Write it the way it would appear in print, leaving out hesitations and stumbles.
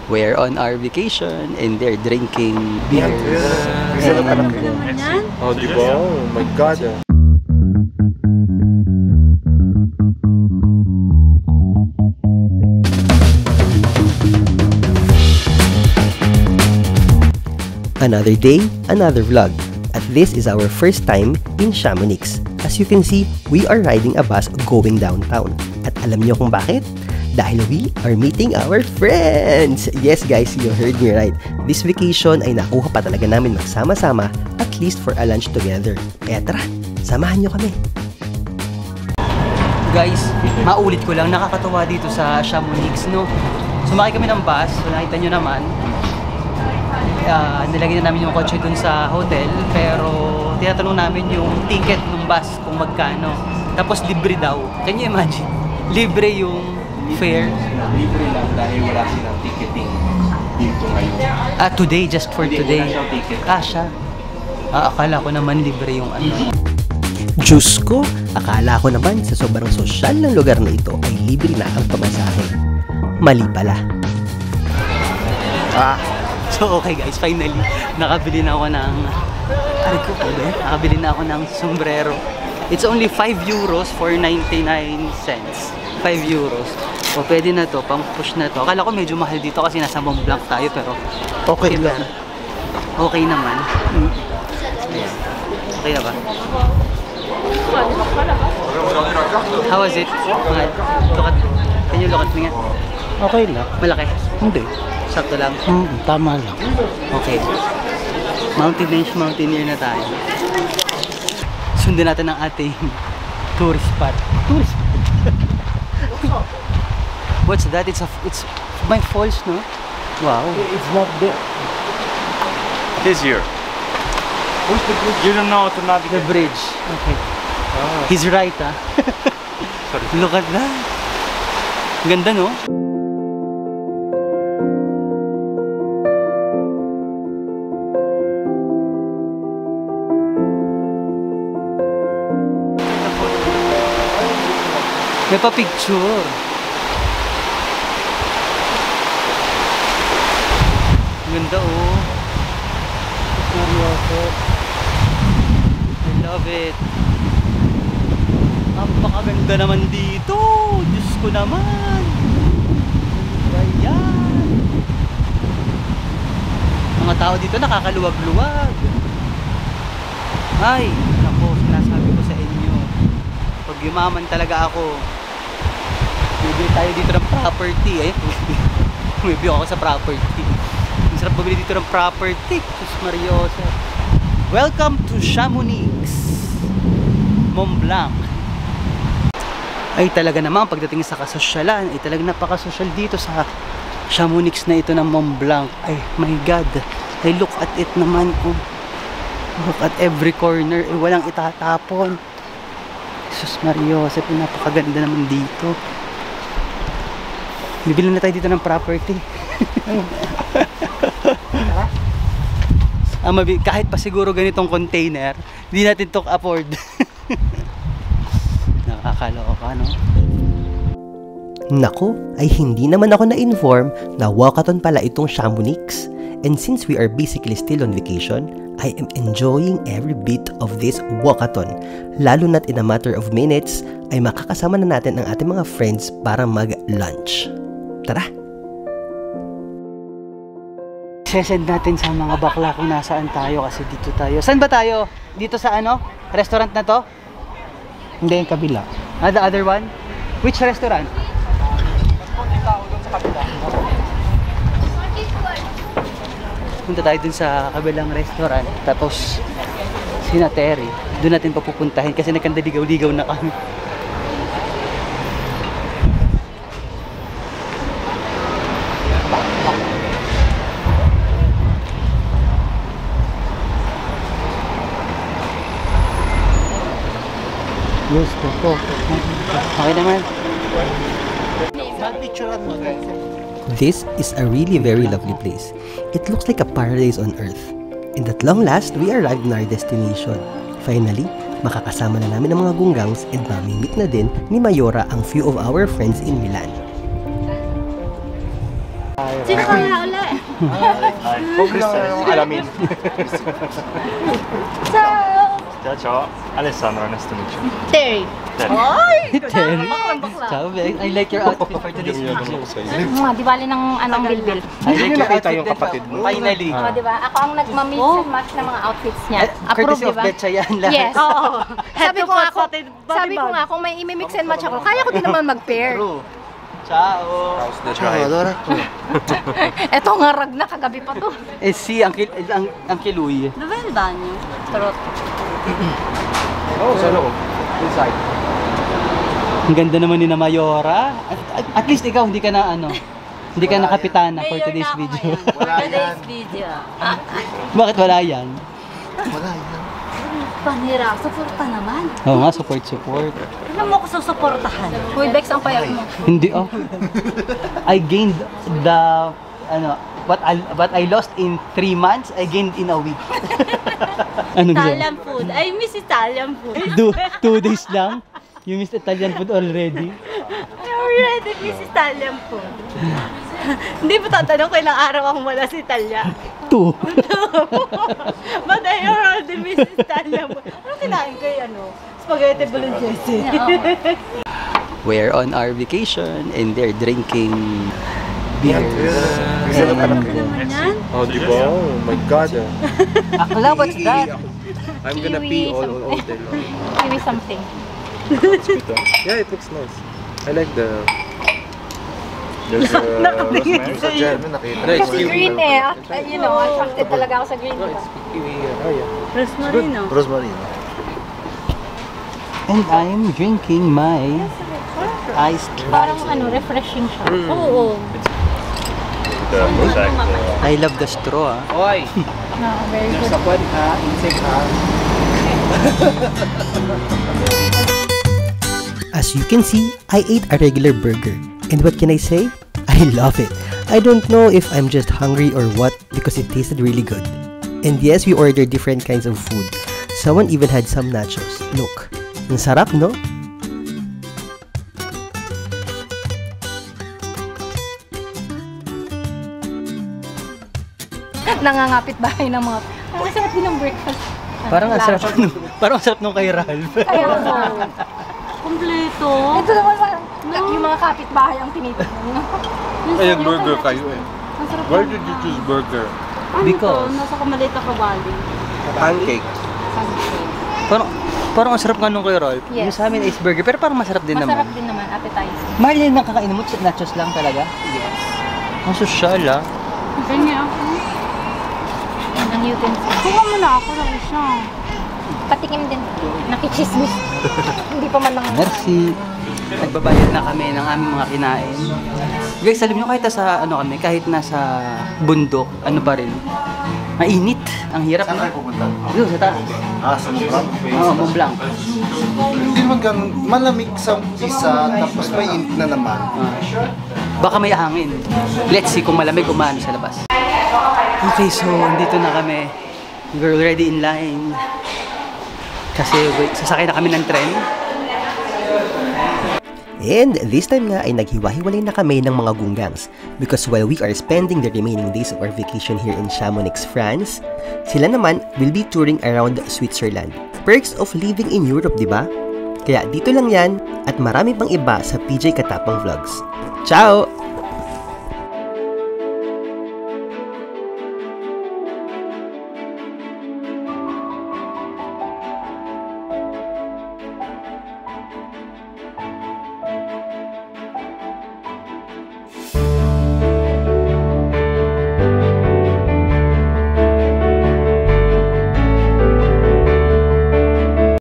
We're on our vacation and they're drinking beer. Oh, di ba? Oh my God. Another day, another vlog. At this is our first time in Chamonix. As you can see, we are riding a bus going downtown. At alam niyo kung bakit? Dahil we are meeting our friends! Yes guys, you heard me right. This vacation ay nakuha pa talaga namin magsama-sama at least for a lunch together. Kaya tara, samahan niyo kami. Guys, maulit ko lang, nakakatawa dito sa Chamonix, no? Sumakay kami ng bus, so nakita nyo naman. Nilagay na namin yung kotse dun sa hotel, pero tinatanong namin yung ticket ng bus kung magkano. Tapos libre daw. Can you imagine? Libre yung fare. Libre lang dahil wala silang ticketing dito ngayon. Today, just for today. Wala siyang ticket. Siya. Akala ko naman libre yung ano. Diyos ko, akala ko naman sa sobrang sosyal ng lugar na ito ay libre na ang pamasahe. Mali pala. So okay guys, finally, nakabili na ako ng nakabili na ako ng sombrero. It's only 5 euros for 99 cents. 5 euros. O pwede na to, pang push na to. Akala ko medyo mahal dito kasi nasa Mont Blanc tayo, pero okay lang. Okay naman. Ayan. Okay na ba? How was it? Can you look at me nga? Okay lang. Malaki? Hindi. Sakto lang? Tama lang. Okay. Mountaineer na tayo. Sundan natin ang ating tourist spot. Tourist spot? What's that? It's my falls, no? Wow. It's not there. This year. You don't know to navigate. The bridge. Okay. He's right, ah. Look at that. Ganda, no? May pa-picture. Ganda, oh. Seryoso. I love it. Napakaganda naman dito. Diyos ko naman. Ayan. Mga tao dito nakakaluwag-luwag. Ay, ako, sinasabi ko sa inyo. Pag yumaman talaga ako, bibili tayo dito ng property. Bibili ako sa property. Ang sarap bumili dito ng property. Sus Mariosa. Welcome to Chamonix, Mont Blanc. Ay talaga naman, pagdating sa kasosyalan, ay talagang napakasosyal dito sa Chamonix na ito ng Mont Blanc. Ay my God. Ay look at it naman. Look at every corner. Ay walang itatapon. Sus Mariosa, napakaganda naman dito. Bibili na tayo dito ng property. Kahit pa siguro ganitong container, hindi natin to afford. Nakakaloka, no? Nako, ay hindi naman ako na-inform na walkathon pala itong Chamonix. And since we are basically still on vacation, I am enjoying every bit of this walkathon. Lalo na't in a matter of minutes, ay makakasama na natin ang ating mga friends para mag-lunch. Tara! Sesend natin sa mga bakla kung nasaan tayo kasi dito tayo. Saan ba tayo? Dito sa ano? Restaurant na to? Hindi, yung kabila. The other one? Which restaurant? Punta tayo dun sa kabilang restaurant. Tapos, sina Terry. Doon natin papupuntahin kasi nagkandaligaw-ligaw na kami. Yes, po. Okay naman. This is a really very lovely place. It looks like a paradise on earth. And at long last, we arrived in our destination. Finally, makakasama na namin ang mga gunggangs and mamimit na din ni Mayora ang few of our friends in Milan. Sino kaya ulit? Huwag na yung alamin. So, Ciao, Alessandro, nice to meet you. Terry. Terry. Bakla. Ciao, Bex. I like your outfit for today's video. Di bali ng anong bilbil. I like your Nakita outfit yung din, kapatid mo. Finally. Oh, di ba? Ako ang nagmamix and match ng mga outfits niya. Approve, Courtesy di of ba? Betcha yan lahat. Yes. Oo. Sabi ko nga, kung may imimix and match ako, kaya ko din naman mag-pair. True. Ciao. How's the drive? Eto nga rag na, kagabi pa to. Eh si ang Kiluy. Di ba yung banyo? Trot. Oo, sa loob. Inside. Ang ganda naman ni na Mayora. At least ikaw hindi ka na hindi ka na kapitana for today's video. Wala yan. video. Bakit wala yan? Wala yan. Panira, suporta naman. Oo nga, support. Ano mo ko susuportahan? Uy, Bex, ang payag mo. Hindi I gained the what I lost in 3 months, I gained in a week. Anong Italian food. I miss Italian food. 2 days lang? You missed Italian food already? I already miss Italian food. Hindi mo tatanong kung ilang araw akong wala sa Italia. 2. But I already miss Italian food. Ano kinain ko yung spaghetti bolognese? We're on our vacation and they're drinking beer. Naman yan? Oh, di ba? Oh my God. Akla, what's that? I'm gonna pee all day long. Kiwi something. Yeah, it looks nice. I like the... There's rosemary sa German, nakita. Kasi green you know, attracted talaga ako sa green. Rosemary, no? Rosemary. And I'm drinking my iced Parang latte. refreshing siya. Oo. I love the straw. Oy! Very good. Sa kwan ha, insect ha. As you can see, I ate a regular burger. And what can I say? I love it. I don't know if I'm just hungry or what because it tasted really good. And yes, we ordered different kinds of food. Someone even had some nachos. Look, ang sarap, no? Nangangapit bahay ng mga... Ang sarap din ng breakfast. Parang ang sarap nung kay Ralph. Kaya ako. Kompleto. Ito naman yung mga kapitbahay ang tinitignan. Ay, burger kayo eh. Ang sarap. Why did you choose burger? Because Nasa Kamalit na Kawali. Pancake. parang ang sarap nga nung kay Ralph. Yes. Yung sa amin is burger, pero parang masarap din Masarap naman. din naman, appetizer. Mahal din ang kakainin mo, nachos lang talaga. Yes. Ang sosyal Ganyan ako. Ang utensil. Kuha mo na ako lang siya. Patikim din. Nakichismis. Hindi pa man lang. Merci. Nagbabayad na kami ng aming mga kinain. Guys, alam nyo, kahit sa kahit nasa bundok, pa rin. Mainit. Ang hirap na. pupunta? Doon, sa taas. Sa Mont Oo, Mont Blanc. Hindi naman ganun, malamig sa isa, tapos may init na naman. Baka may hangin. Let's see kung malamig o maano sa labas. Okay, so andito na kami. We're already in line. Kasi sasakay na kami ng tren. And this time nga ay naghiwa-hiwalay na kami ng mga gunggangs because while we are spending the remaining days of our vacation here in Chamonix, France, sila naman will be touring around Switzerland. Perks of living in Europe, di ba? Kaya dito lang yan at marami pang iba sa PJ Katapang Vlogs. Ciao!